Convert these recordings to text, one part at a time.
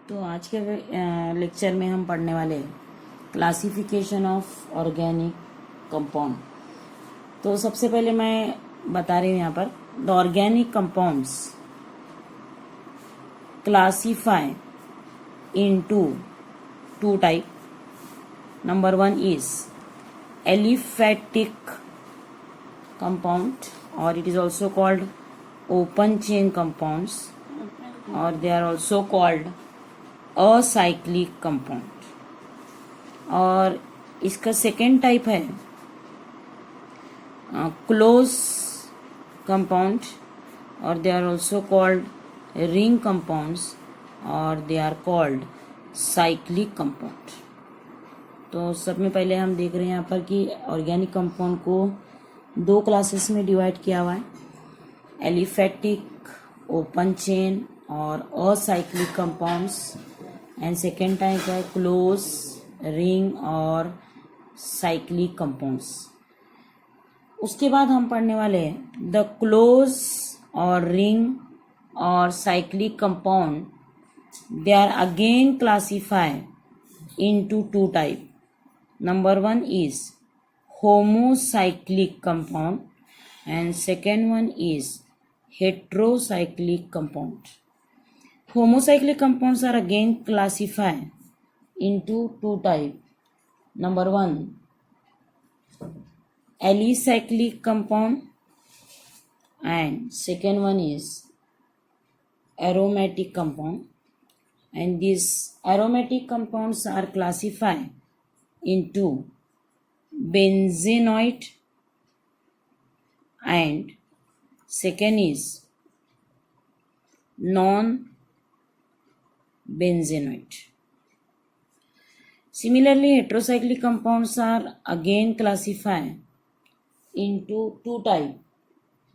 तो आज के लेक्चर में हम पढ़ने वाले क्लासिफिकेशन ऑफ ऑर्गेनिक कंपाउंड। तो सबसे पहले मैं बता रही हूँ यहाँ पर the organic compounds classify into two type. Number one is aliphatic compound, or it is also called open chain compounds, or they are also called acyclic compound। और इसका सेकेंड टाइप है क्लोज कंपाउंड, और they are also called ring compounds, और they are called cyclic compound. तो सब में पहले हम देख रहे हैं यहाँ पर कि ऑर्गेनिक कंपाउंड को दो क्लासेस में डिवाइड किया हुआ है, एलिफेटिक, ओपन चेन और acyclic compounds. And second type है क्लोज, रिंग और साइक्लिक कंपाउंड्स। उसके बाद हम पढ़ने वाले हैं द क्लोज और रिंग और cyclic compound, they are again classified into two type. Number one is homocyclic compound and second one is heterocyclic compound. Homocyclic compounds are again classified into two type. Number one, alicyclic compound, and second one is aromatic compound. And these aromatic compounds are classified into benzenoid and second is non-benzenoid. Similarly, heterocyclic compounds are again classified into two type,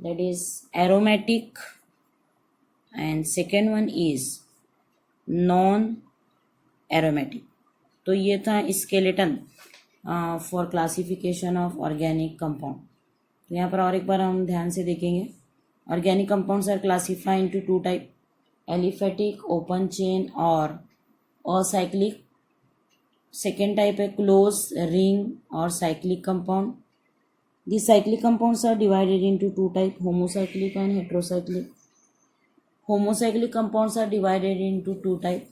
that is aromatic and second one is non-aromatic. तो ये था skeleton for classification of organic compound. तो यहाँ पर और एक बार हम ध्यान से देखेंगे। Organic compounds are classified into two type, aliphatic, open chain और असाइक्लिक। सेकेंड टाइप है क्लोज, रिंग और cyclic compound. The cyclic compounds are divided into two type, homocyclic and heterocyclic. Homocyclic compounds are divided into two type,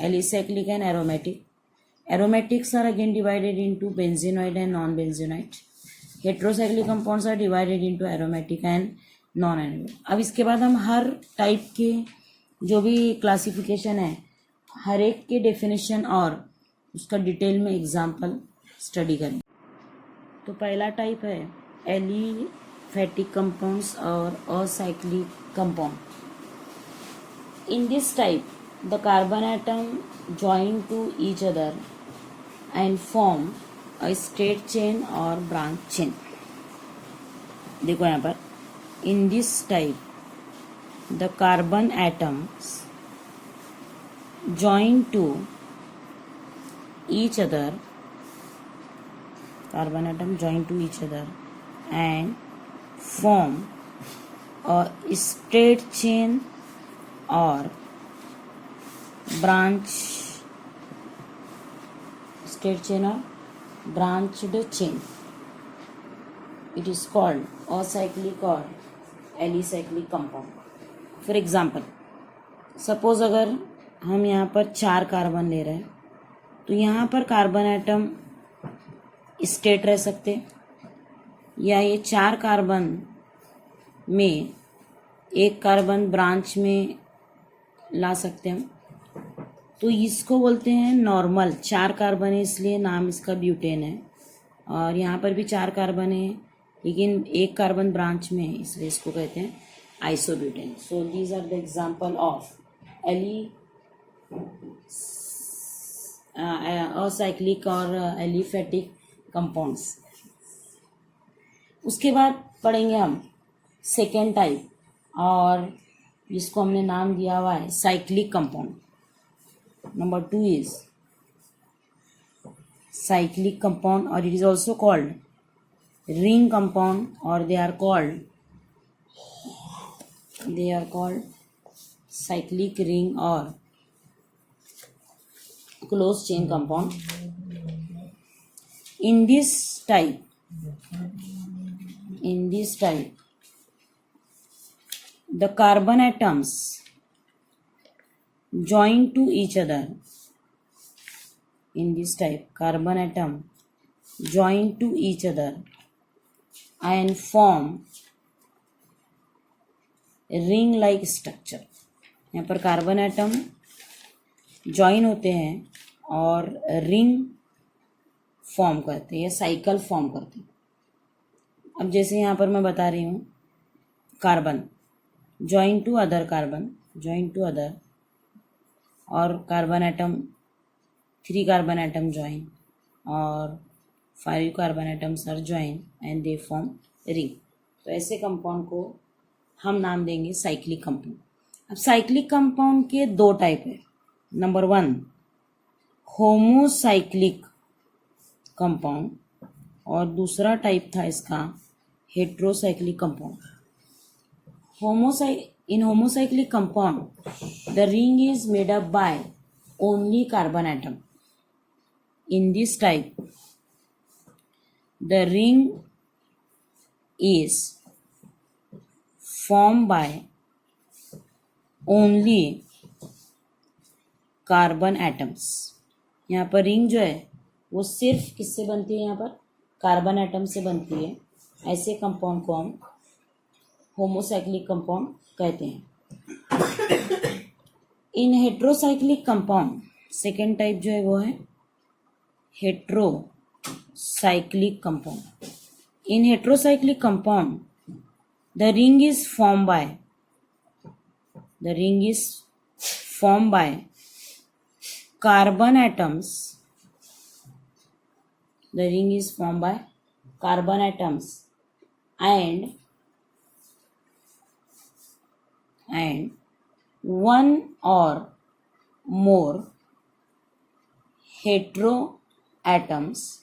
alicyclic and aromatic. Aromatics are again divided into benzenoid and non-benzenoid. Heterocyclic compounds are divided into aromatic and non-aromatic. अब इसके बाद हम हर type के जो भी classification है, हर एक के डेफिनेशन और उसका डिटेल में एग्जाम्पल स्टडी करें। तो पहला टाइप है एलिफेटिक कंपाउंड्स और acyclic compound. In this type the carbon atom join to each other and form a straight chain or branch chain। देखो यहाँ पर in this type the carbon atoms join to each other, carbon atom join to each other and form a straight chain or branch, straight chain or branched chain. It is called acyclic or alicyclic compound. For example, suppose अगर हम यहाँ पर 4 carbon ले रहे हैं तो यहाँ पर कार्बन एटम स्ट्रेट रह सकते, या ये 4 कार्बन में एक कार्बन ब्रांच में ला सकते हैं। तो इसको बोलते हैं नॉर्मल। 4 कार्बन है इसलिए नाम इसका ब्यूटेन है, और यहाँ पर भी 4 कार्बन है लेकिन एक कार्बन ब्रांच में है इसलिए इसको कहते हैं isobutane. So these are the example of acyclic और एलिफेटिक कंपाउंड्स। उसके बाद पढ़ेंगे हम सेकेंड टाइप, और जिसको हमने नाम दिया हुआ है cyclic compound. Number 2 is cyclic compound, or it is also called ring compound, or they are called cyclic ring or closed chain compound. In this type the carbon atoms join to each other. In this type carbon atom join to each other and form ring like structure. यहाँ पर carbon atom join होते हैं और ring form करते हैं या cycle form करते हैं. अब जैसे यहाँ पर मैं बता रही हूँ कार्बन जॉइन टू अदर और carbon atom 3 carbon atom join और 5 carbon atoms are join and they form ring. तो ऐसे कंपाउंड को हम नाम देंगे साइक्लिक कंपाउंड. अब साइक्लिक कंपाउंड के 2 टाइप है. नंबर 1 होमोसाइक्लिक कंपाउंड और दूसरा टाइप था इसका heterocyclic compound. In homocyclic compound the ring is made up by only carbon atom. In this type the ring is formed by only carbon atoms. यहाँ पर ring जो है वो सिर्फ किससे बनती है? यहाँ पर कार्बन एटम से बनती है. ऐसे कंपाउंड को हम होमोसाइक्लिक कंपाउंड कहते हैं. इन हेट्रोसाइक्लिक कंपाउंड सेकेंड टाइप जो है वो है heterocyclic compound. In heterocyclic compound the ring is formed by carbon atoms. The ring is formed by carbon atoms and one or more heteroatoms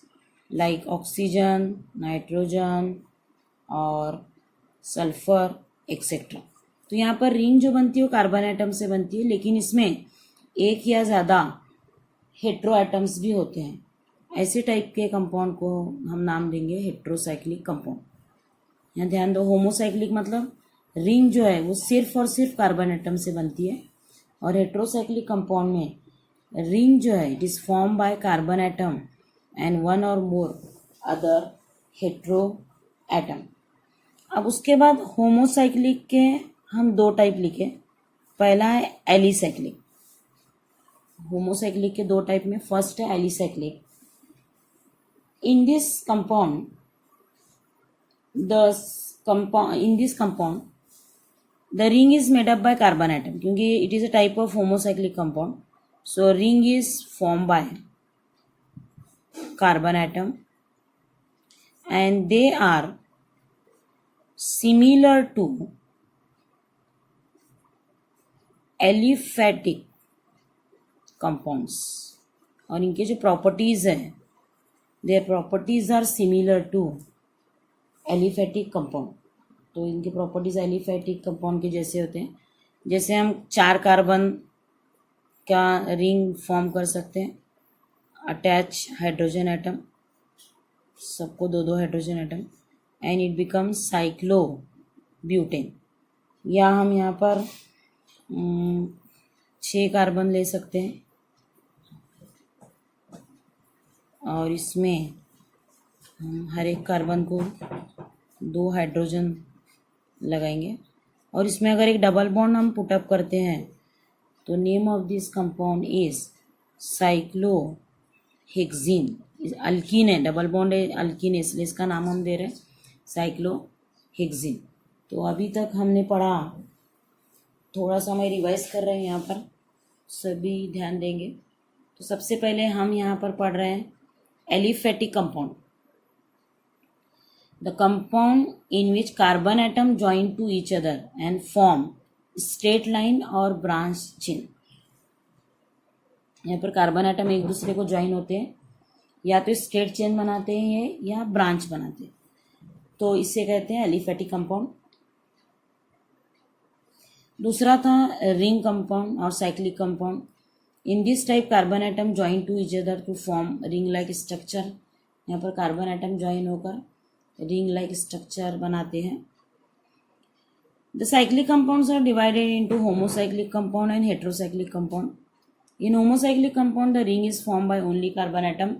like oxygen, nitrogen और sulphur etcetera. तो यहाँ पर ring जो बनती है वो कार्बन एटम से बनती है, लेकिन इसमें एक या ज़्यादा हेट्रो एटम्स भी होते हैं. ऐसे टाइप के कंपाउंड को हम नाम देंगे हेट्रोसाइक्लिक कंपाउंड. यहाँ ध्यान दो, होमोसाइक्लिक मतलब रिंग जो है वो सिर्फ और सिर्फ कार्बन एटम से बनती है, और हेट्रोसाइक्लिक कंपाउंड में रिंग जो है it is form by carbon atom and one और मोर अदर हेट्रो एटम. अब उसके बाद होमोसाइक्लिक के हम 2 टाइप लिखे. पहला है एलिसाइक्लिक. होमोसाइक्लिक के 2 टाइप में फर्स्ट है alicyclic. In this compound the ring is made up by carbon atom, क्योंकि it is a type of homocyclic compound. So ring is form by carbon atom and they are similar to aliphatic compounds. और इनके जो properties हैं their properties are similar to aliphatic compound. तो इनके properties aliphatic compound के जैसे होते हैं. जैसे हम 4 कार्बन का रिंग फॉर्म कर सकते हैं, अटैच हाइड्रोजन एटम, सबको 2-2 hydrogen atom, and it becomes cyclobutane. या हम यहाँ पर 6 कार्बन ले सकते हैं और इसमें हम हर एक कार्बन को 2 हाइड्रोजन लगाएंगे, और इसमें अगर एक डबल बॉन्ड हम पुटअप करते हैं तो name of this compound is cyclohexene. Alkyne है, डबल बॉन्ड है, अल्कीन है, इसलिए इसका नाम हम दे रहे हैं साइक्लोहेक्सीन. तो अभी तक हमने पढ़ा, थोड़ा सा मैं रिवाइज कर रहे हैं, यहाँ पर सभी ध्यान देंगे. तो सबसे पहले हम यहाँ पर पढ़ रहे हैं aliphatic compound. The compound in which carbon atom join to each other and form straight line और ब्रांच चेन. यहाँ पर कार्बन एटम एक दूसरे को ज्वाइन होते हैं, या तो स्ट्रेट चेन बनाते हैं या ब्रांच बनाते हैं, तो इससे कहते हैं एलिफेटिक कंपाउंड. दूसरा था रिंग कंपाउंड और cyclic compound. In this type carbon atom join to each other to form ring like structure. यहाँ पर कार्बन एटम ज्वाइन होकर रिंग लाइक स्ट्रक्चर बनाते हैं। The cyclic compounds are divided into homocyclic compound and heterocyclic compound. In homocyclic compound the ring is form by only carbon atom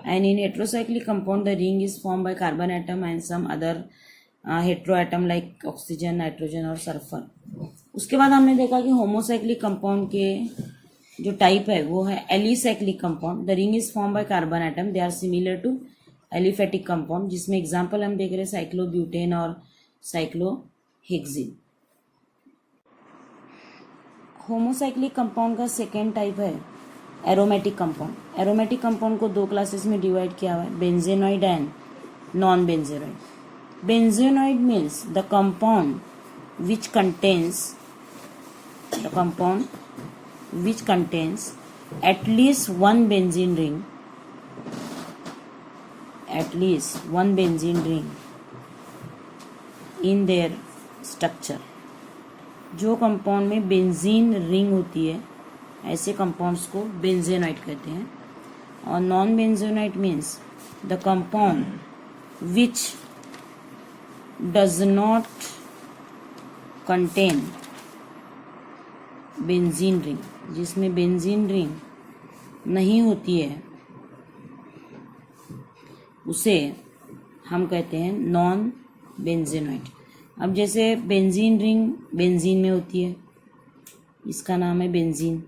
and in heterocyclic compound the ring is formed by carbon atom and some other heteroatom like oxygen, nitrogen और sulphur. उसके बाद हमने देखा कि homocyclic compound के जो type है वो है alicyclic compound. The ring is form by carbon atom, they are similar to aliphatic compound, जिसमें एग्जांपल हम देख रहे हैं साइक्लोब्यूटेन और साइक्लोहेक्सिन। होमोसाइक्लिक कंपाउंड का सेकेंड टाइप है एरोमेटिक कंपाउंड। एरोमेटिक कंपाउंड को दो क्लासेस में डिवाइड किया हुआ है, benzenoid and non benzenoid. Benzenoid means the compound which contains at least one benzene ring in their structure। जो कंपाउंड में बेंजीन रिंग होती है ऐसे कंपाउंड्स को बेंजेनॉइड कहते हैं। और non benzenoid means the compound which does not contain benzene ring, जिसमें बेंजीन रिंग नहीं होती है उसे हम कहते हैं नॉन बेंजेनॉइड। अब जैसे बेंजीन रिंग बेंजीन में होती है, इसका नाम है बेंजीन।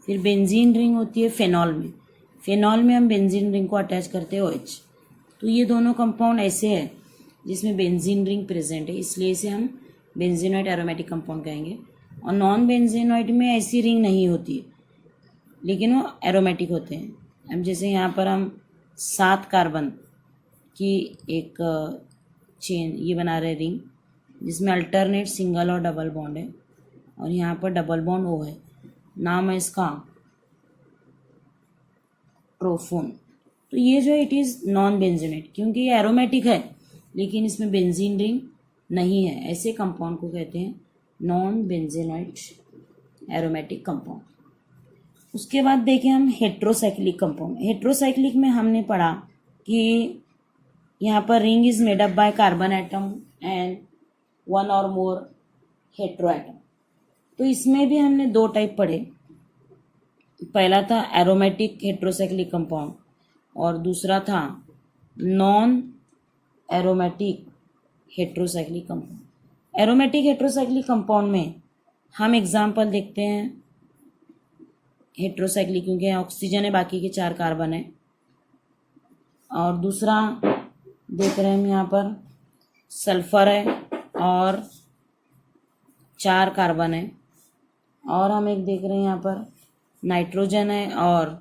फिर बेंजीन रिंग होती है फेनॉल में, फेनॉल में हम बेंजीन रिंग को अटैच करते हैं OH। तो ये दोनों कंपाउंड ऐसे हैं जिसमें बेंजीन रिंग प्रेजेंट है, इसलिए इसे हम बेंजेनॉइड एरोमेटिक कंपाउंड कहेंगे। और नॉन बेंजेनॉइड में ऐसी रिंग नहीं होती है लेकिन वो एरोमेटिक होते हैं। अब जैसे यहाँ पर हम 7 कार्बन की एक चेन ये बना रहे रिंग, जिसमें अल्टरनेट सिंगल और डबल बॉन्ड है, और यहाँ पर डबल बॉन्ड O है, नाम है इसका प्रोफोन। तो ये जो इट इज़ नॉन बेंजेनॉइड, क्योंकि ये एरोमेटिक है लेकिन इसमें बेंजीन रिंग नहीं है, ऐसे कंपाउंड को कहते हैं नॉन बेंजेनॉइड एरोमेटिक कंपाउंड। उसके बाद देखें हम हेट्रोसाइक्लिक कंपाउंड। हेट्रोसाइक्लिक में हमने पढ़ा कि यहाँ पर ring is made up by carbon atom and one और मोर हेट्रो एटम। तो इसमें भी हमने 2 टाइप पढ़े, पहला था एरोमेटिक हेट्रोसाइक्लिक कंपाउंड और दूसरा था non aromatic heterocyclic compound. Aromatic heterocyclic compound में हम एग्जाम्पल देखते हैं हेट्रोसाइक्लिक, क्योंकि ऑक्सीजन है, बाकी के 4 कार्बन है। और दूसरा देख रहे हैं हम यहाँ पर सल्फर है और 4 कार्बन है। और हम एक देख रहे हैं यहाँ पर नाइट्रोजन है और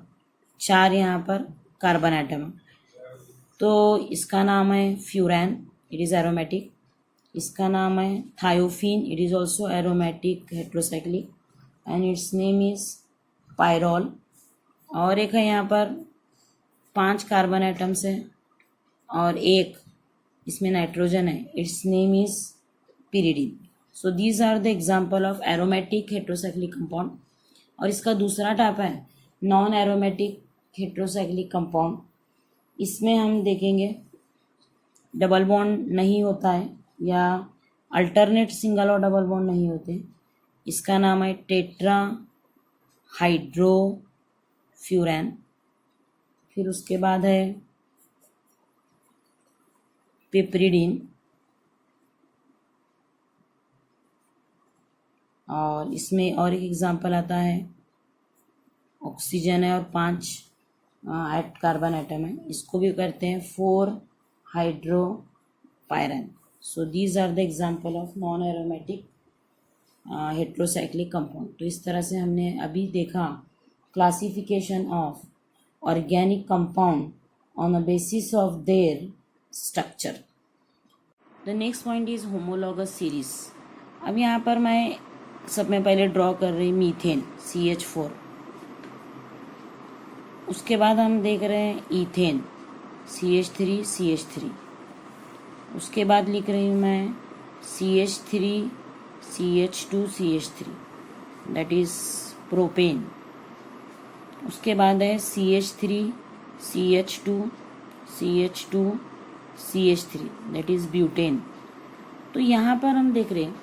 4 यहाँ पर कार्बन एटम है। तो इसका नाम है फ्यूरैन, इट इज़ एरोमेटिक। इसका नाम है thiophene, it is also aromatic heterocyclic and it's name is pyrrole. और एक है यहाँ पर 5 कार्बन एटम्स है और एक इसमें नाइट्रोजन है, it's name is pyridine. So these are the example of aromatic heterocyclic compound. और इसका दूसरा टाइप है नॉन एरोमेटिक हेट्रोसाइक्लिक कंपाउंड। इसमें हम देखेंगे डबल बॉन्ड नहीं होता है या अल्टरनेट सिंगल और डबल बॉन्ड नहीं होते। इसका नाम है टेट्रा हाइड्रोफ्यूरैन। फिर उसके बाद है पिपरिडीन, और इसमें और एक एग्जांपल आता है ऑक्सीजन है और 5 कार्बन एटम है, इसको भी करते हैं 4 hydropyran. So these are the example of non aromatic heterocyclic compound. तो इस तरह से हमने अभी देखा classification of organic compound on a basis of their structure. The next point is homologous series. अब यहाँ पर मैं सब में पहले ड्रॉ कर रही मीथेन CH4। उसके बाद हम देख रहे हैं ईथेन CH3 CH3। उसके बाद लिख रही हूँ मैं CH3 CH2 CH3, that is propane उसके बाद है CH3 CH2 CH2 CH3 that is butane. तो यहाँ पर हम देख रहे हैं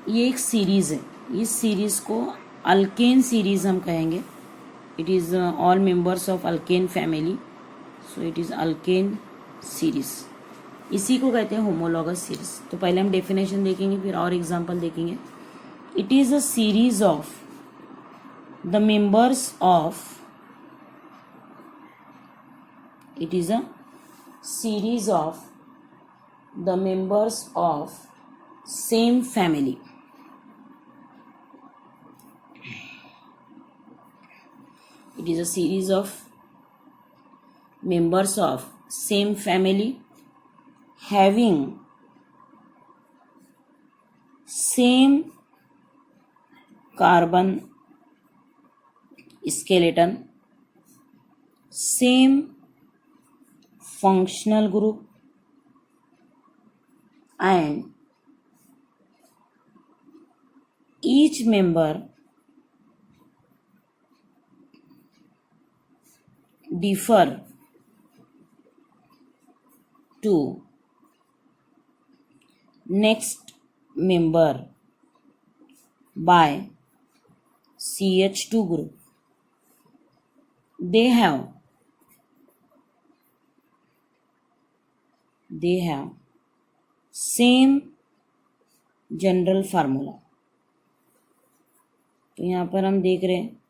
ये एक सीरीज़ है, इस सीरीज़ को अल्केन सीरीज़ हम कहेंगे। It is all members of alkane family, so it is alkane series. इसी को कहते हैं होमोलॉगस सीरीज़। तो पहले हम डेफिनेशन देखेंगे, फिर और एग्जांपल देखेंगे। It is a series of the members of, it is a series of the members of same family. It is a series of members of same family having same carbon skeleton, same functional group, and each member differ to next member by CH2 group. They have same general formula. तो यहाँ पर हम देख रहे हैं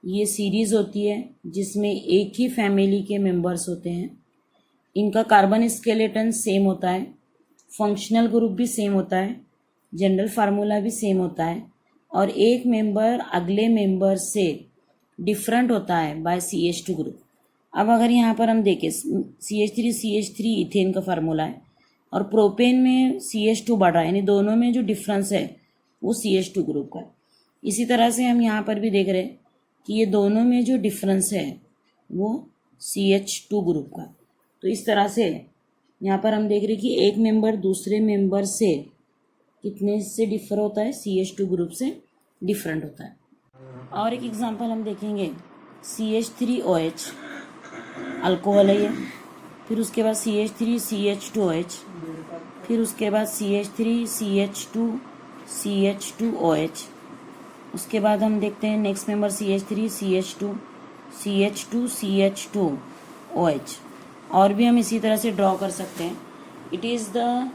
ये series होती है जिसमें एक ही फैमिली के मेंबर्स होते हैं, इनका कार्बन स्केलेटन सेम होता है, फंक्शनल ग्रुप भी सेम होता है, जनरल फार्मूला भी सेम होता है, और एक मेंबर अगले मेंबर से डिफरेंट होता है बाय CH2 ग्रुप। अब अगर यहाँ पर हम देखें CH3 इथेन का फार्मूला है और प्रोपेन में CH2 बढ़ रहा है, यानी दोनों में जो डिफरेंस है वो CH2 ग्रुप का है। इसी तरह से हम यहाँ पर भी देख रहे हैं कि ये दोनों में जो डिफरेंस है वो CH2 ग्रुप का। तो इस तरह से यहाँ पर हम देख रहे हैं कि एक मेंबर दूसरे मेंबर से कितने से डिफर होता है, CH2 ग्रुप से डिफरेंट होता है। और एक एग्जांपल हम देखेंगे, CH3OH अल्कोहल है ये, फिर उसके बाद CH3CH2OH, फिर उसके बाद CH3CH2CH2OH, उसके बाद हम देखते हैं नेक्स्ट मेंबर CH3CH2CH2CH2OH। और भी हम इसी तरह से ड्रॉ कर सकते हैं। It is the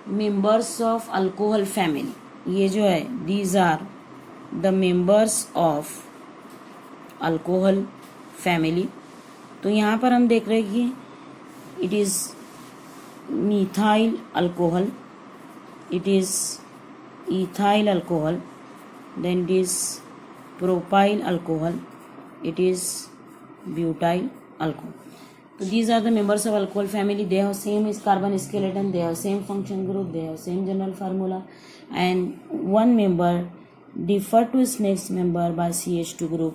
members of alcohol family. ये जो है these are the members of alcohol family. तो यहाँ पर हम देख रहे हैं कि it is methyl alcohol, it is ethyl alcohol, then it is propyl alcohol, it is butyl alcohol. So these are the members of alcohol family. They have same carbon skeleton, they have same function group, they have same general formula, and one member differ to its next member by CH2 group.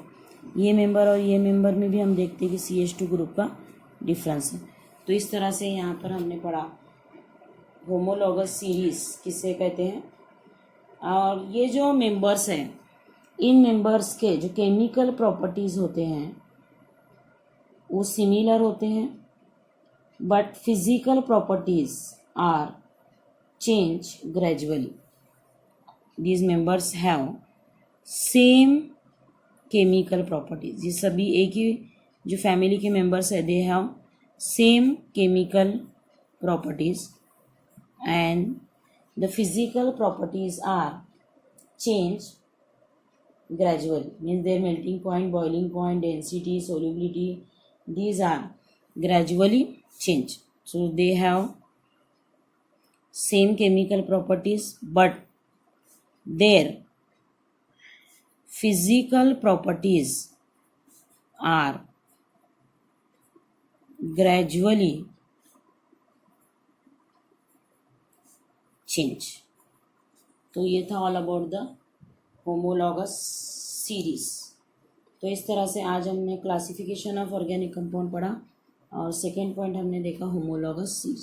ये member और ये member में भी हम देखते हैं कि CH2 group का डिफरेंस है। तो इस तरह से यहाँ पर हमने पढ़ा होमोलॉगस सीरीज किसे कहते हैं। और ये जो मेंबर्स हैं, इन मेंबर्स के जो केमिकल प्रॉपर्टीज़ होते हैं वो सिमिलर होते हैं, but physical properties are change gradually. These members have same chemical properties. ये सभी एक ही जो फैमिली के मेंबर्स है, they have same chemical properties and the physical properties are change gradually, means their melting point, boiling point, density, solubility, these are gradually change. So they have same chemical properties, but their physical properties are gradually change. तो ये था all about the homologous series. तो इस तरह से आज हमने classification of organic compound पढ़ा और सेकेंड पॉइंट हमने देखा होमोलॉगस सीरीज।